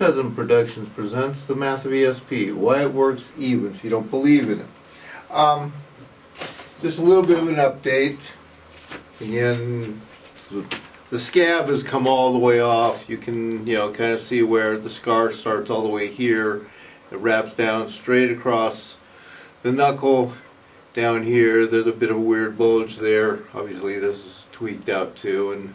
Peasant Productions presents the math of ESP, why it works even if you don't believe in it. Just a little bit of an update. Again, the scab has come all the way off. You can, kind of see where the scar starts all the way here. It wraps down straight across the knuckle. Down here, there's a bit of a weird bulge there. Obviously, this is tweaked out too, and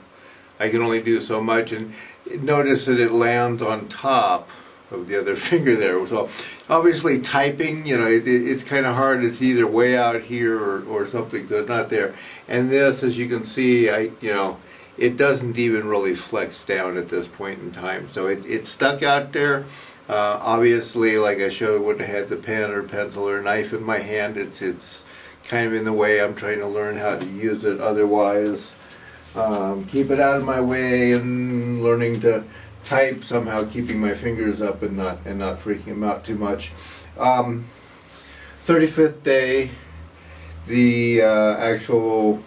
I can only do so much. And notice that it lands on top of the other finger there. So obviously typing, it's kind of hard. It's either way out here or something, so it's not there. And this, as you can see, it doesn't even really flex down at this point in time. So it's stuck out there. Obviously, like I showed when I had the pen or pencil or knife in my hand, it's kind of in the way. I'm trying to learn how to use it otherwise. Keep it out of my way, and learning to type, somehow keeping my fingers up and not freaking them out too much. 35th day, the actual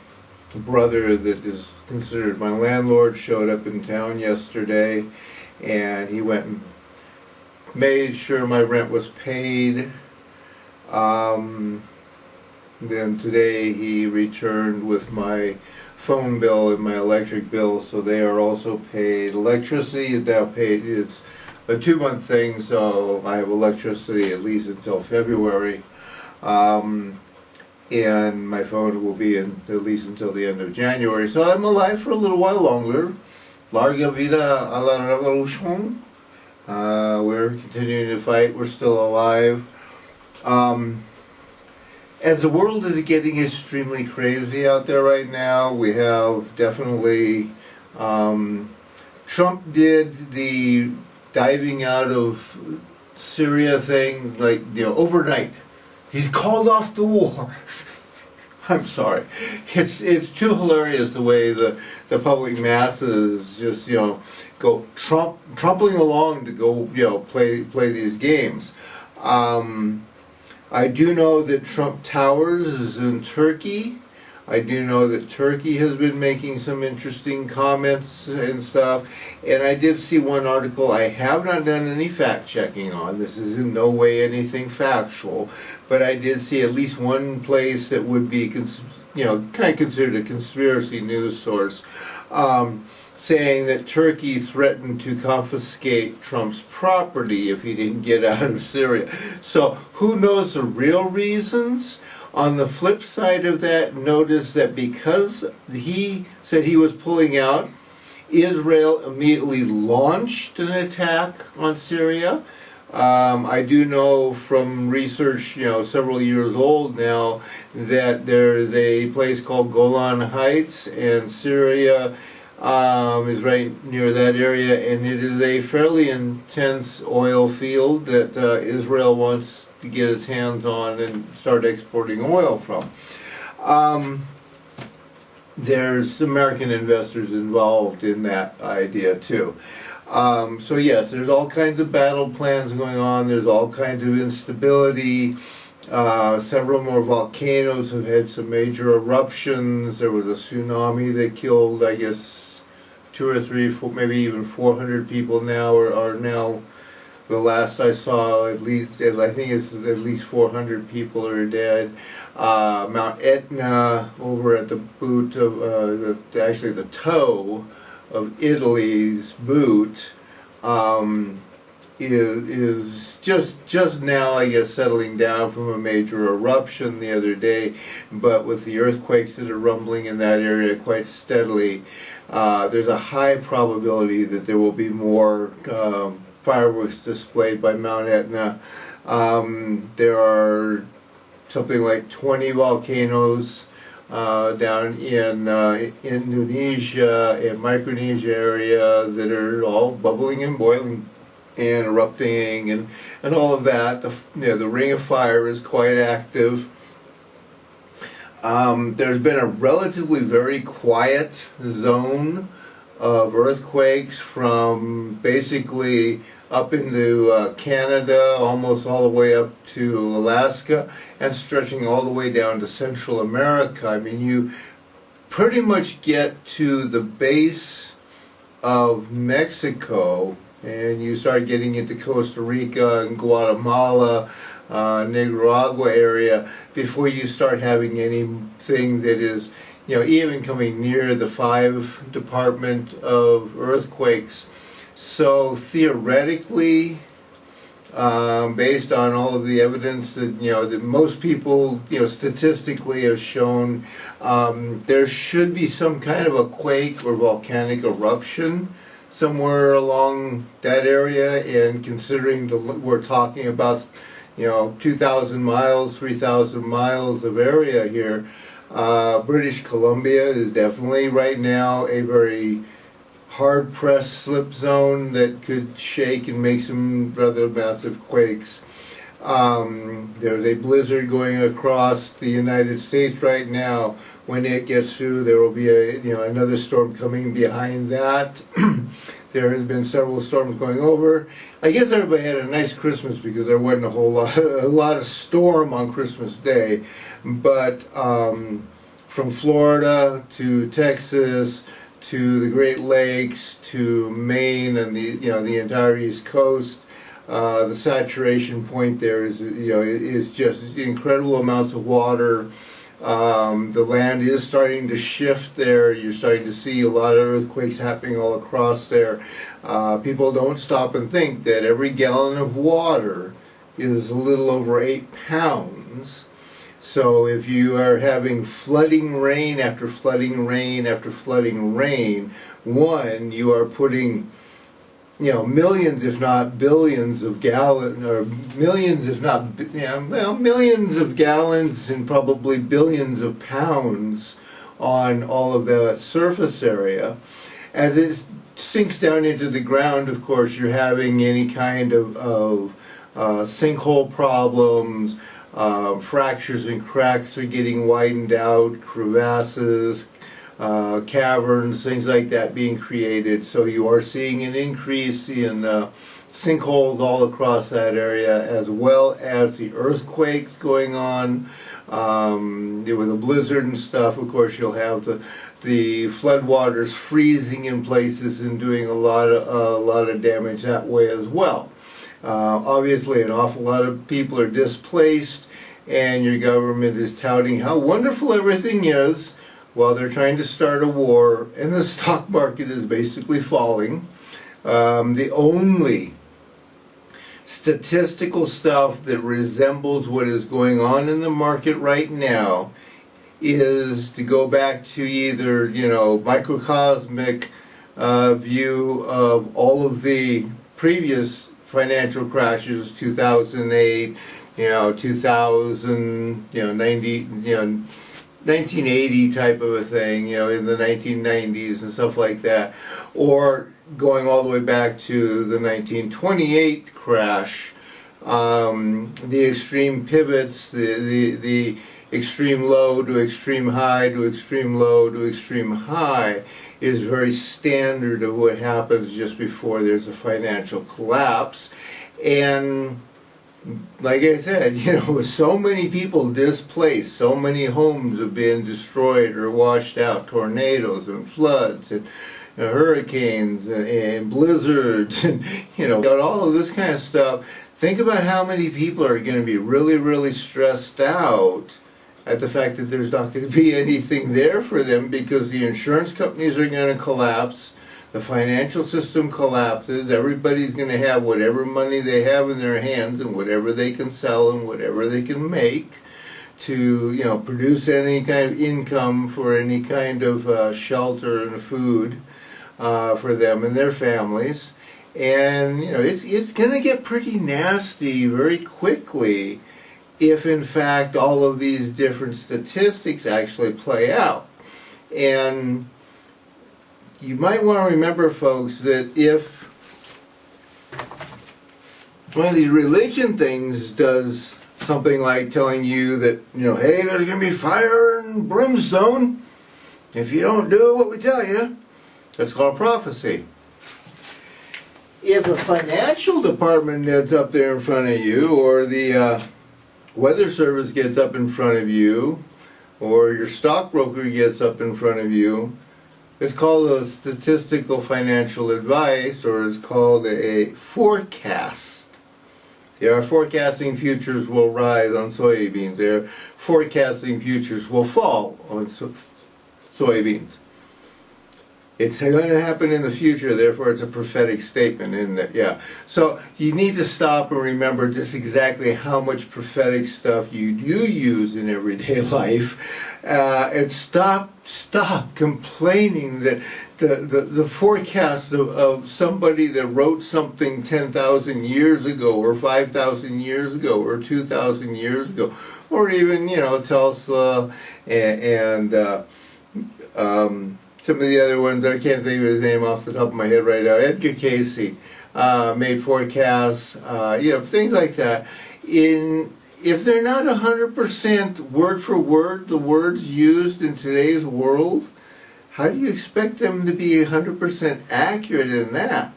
brother that is considered my landlord showed up in town yesterday, and he went and made sure my rent was paid. Then today he returned with my phone bill and my electric bill, so they are also paid. Electricity is now paid. It's a 2-month thing, so I have electricity at least until February. And my phone will be in at least until the end of January. So I'm alive for a little while longer. Larga vida a la revolución. We're continuing to fight. We're still alive. As the world is getting extremely crazy out there right now, we have definitely Trump did the diving out of Syria thing overnight. He's called off the war. I'm sorry. It's too hilarious the way the public masses just go trumpling along to go play these games. I do know that Trump Towers is in Turkey. I do know that Turkey has been making some interesting comments and stuff. And I did see one article I have not done any fact checking on. This is in no way anything factual. But I did see at least one place that would be kind of considered a conspiracy news source, saying that Turkey threatened to confiscate Trump's property if he didn't get out of Syria. So who knows the real reasons? On the flip side of that, notice that because he said he was pulling out, Israel immediately launched an attack on Syria. I do know from research, several years old now, that there's a place called Golan Heights, and Syria is right near that area, and it is a fairly intense oil field that Israel wants to get its hands on and start exporting oil from. There's American investors involved in that idea too. So yes, there's all kinds of battle plans going on. There's all kinds of instability. Several more volcanoes have had some major eruptions. There was a tsunami that killed, I guess, 2 or 3, 4, maybe even 400 people now are now. The last I saw, I think it's at least 400 people are dead. Mount Etna, over at the boot of actually the toe of Italy's boot, is just now, I guess, settling down from a major eruption the other day. But with the earthquakes that are rumbling in that area quite steadily, there's a high probability that there will be more fireworks displayed by Mount Etna. There are something like 20 volcanoes down in Indonesia and Micronesia area that are all bubbling and boiling and erupting and all of that. The Ring of Fire is quite active. There's been a relatively very quiet zone of earthquakes from basically up into Canada, almost all the way up to Alaska, and stretching all the way down to Central America. I mean, you pretty much get to the base of Mexico and you start getting into Costa Rica and Guatemala, Nicaragua area, before you start having anything that is, even coming near the 5 department of earthquakes. So theoretically, based on all of the evidence that that most people statistically have shown, there should be some kind of a quake or volcanic eruption somewhere along that area. And considering we're talking about 2,000 miles, 3,000 miles of area here, British Columbia is definitely right now a very hard-pressed slip zone that could shake and make some rather massive quakes. There's a blizzard going across the United States right now. When it gets through, there will be another storm coming behind that. There has been several storms going over. I guess everybody had a nice Christmas because there wasn't a lot of storm on Christmas Day. But from Florida to Texas to the Great Lakes to Maine and the entire East Coast, the saturation point there is just incredible amounts of water. The land is starting to shift there. You're starting to see a lot of earthquakes happening all across there. People don't stop and think that every gallon of water is a little over 8 pounds. So if you are having flooding rain after flooding rain after flooding rain, you are putting millions if not billions of gallons, or millions if not millions of gallons and probably billions of pounds on all of that surface area. As it sinks down into the ground, of course, you're having any kind of sinkhole problems. Fractures and cracks are getting widened out, crevasses, caverns, things like that being created. So you are seeing an increase in sinkholes all across that area, as well as the earthquakes going on. With a blizzard and stuff, of course, you'll have the floodwaters freezing in places and doing a lot of damage that way as well. Obviously, an awful lot of people are displaced, and your government is touting how wonderful everything is while they're trying to start a war, and the stock market is basically falling. The only statistical stuff that resembles what is going on in the market right now is to go back to either microcosmic view of all of the previous financial crashes, 2008, 2000, 1980 type of a thing, in the 1990s and stuff like that, or going all the way back to the 1928 crash, the extreme pivots, the extreme low to extreme high to extreme low to extreme high is very standard of what happens just before there's a financial collapse. And like I said, with so many people displaced, so many homes have been destroyed or washed out, tornadoes and floods and hurricanes and blizzards and all of this kind of stuff. Think about how many people are going to be really, really stressed out at the fact that there's not going to be anything there for them, because the insurance companies are going to collapse, the financial system collapses, everybody's going to have whatever money they have in their hands and whatever they can sell and whatever they can make to produce any kind of income for any kind of shelter and food for them and their families. And it's going to get pretty nasty very quickly if in fact all of these different statistics actually play out. And you might want to remember, folks, that if one of these religion things does something like telling you that, hey, there's going to be fire and brimstone if you don't do what we tell you, that's called prophecy. If a financial department gets up there in front of you, or the weather service gets up in front of you, or your stockbroker gets up in front of you, It's called a statistical financial advice, or it's called a forecast. They are forecasting futures will rise on soybeans. They're forecasting futures will fall on soybeans. It's going to happen in the future, therefore it's a prophetic statement, isn't it? Yeah. So you need to stop and remember just exactly how much prophetic stuff you do use in everyday life, and stop complaining that the forecast of somebody that wrote something 10,000 years ago, or 5,000 years ago, or 2,000 years ago, or even, Tulsa and some of the other ones, I can't think of his name off the top of my head right now. Edgar Casey made forecasts, things like that. If they're not 100% word for word, the words used in today's world, how do you expect them to be 100% accurate in that?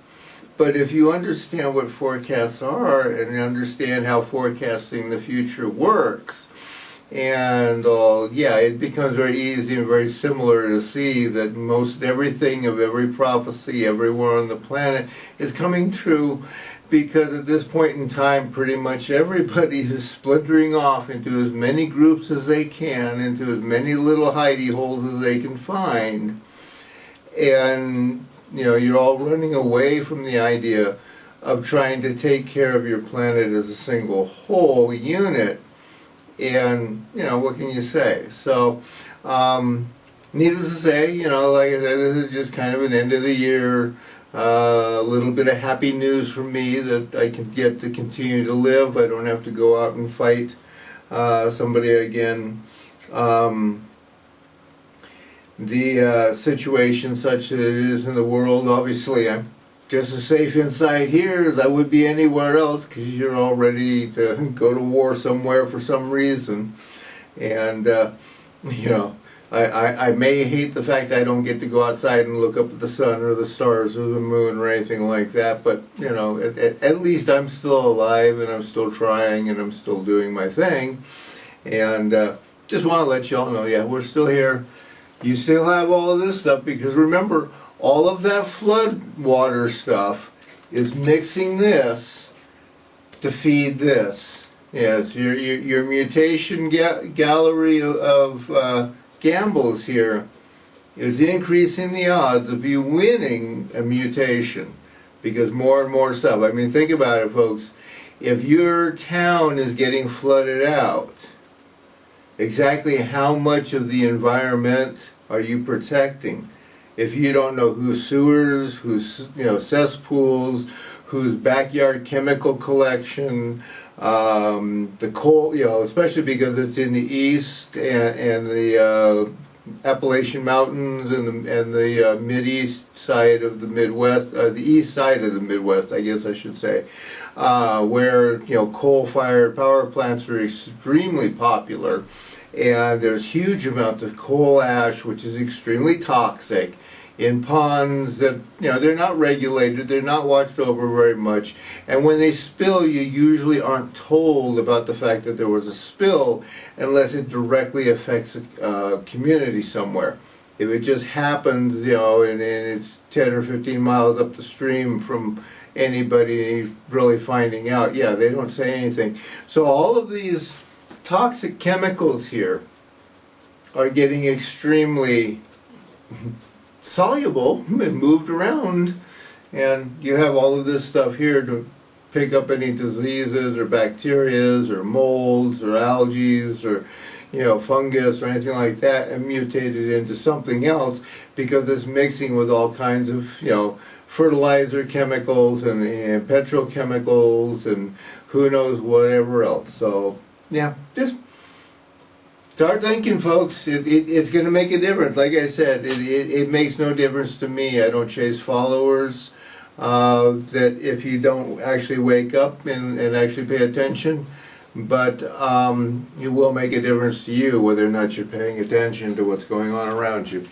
But if you understand what forecasts are and understand how forecasting the future works, and it becomes very easy and very similar to see that most everything of every prophecy everywhere on the planet is coming true, because at this point in time pretty much everybody is splintering off into as many groups as they can, into as many little hidey holes as they can find, and you're all running away from the idea of trying to take care of your planet as a single whole unit. And, what can you say? So, needless to say, like I said, this is just kind of an end of the year, a little bit of happy news for me that I can get to continue to live. I don't have to go out and fight somebody again. The situation such that it is in the world, obviously I'm just as safe inside here as I would be anywhere else, because you're all ready to go to war somewhere for some reason. And, I may hate the fact I don't get to go outside and look up at the sun or the stars or the moon or anything like that, but, at least I'm still alive and I'm still trying and I'm still doing my thing. And just want to let you all know, we're still here. You still have all of this stuff, because remember, all of that flood water stuff is mixing this to feed this. Yes, your mutation gallery of gambles here is increasing the odds of you winning a mutation, because more and more stuff. I mean, think about it, folks. If your town is getting flooded out, exactly how much of the environment are you protecting? If you don't know whose sewers, whose cesspools, whose backyard chemical collection, the coal, especially because it's in the east and the Appalachian Mountains and the mid-east side of the Midwest, the east side of the Midwest, I guess I should say, where coal-fired power plants are extremely popular. And there's huge amounts of coal ash, which is extremely toxic, in ponds that, they're not regulated, they're not watched over very much. And when they spill, you usually aren't told about the fact that there was a spill unless it directly affects a community somewhere. If it just happens, and it's 10 or 15 miles up the stream from anybody really finding out, they don't say anything. So all of these toxic chemicals here are getting extremely soluble and moved around, and you have all of this stuff here to pick up any diseases or bacterias or molds or algae or fungus or anything like that, and mutate it into something else, because it's mixing with all kinds of fertilizer chemicals and petrochemicals and who knows whatever else. So just start thinking, folks. It's going to make a difference. Like I said, it makes no difference to me. I don't chase followers. That if you don't actually wake up and actually pay attention, but it will make a difference to you whether or not you're paying attention to what's going on around you.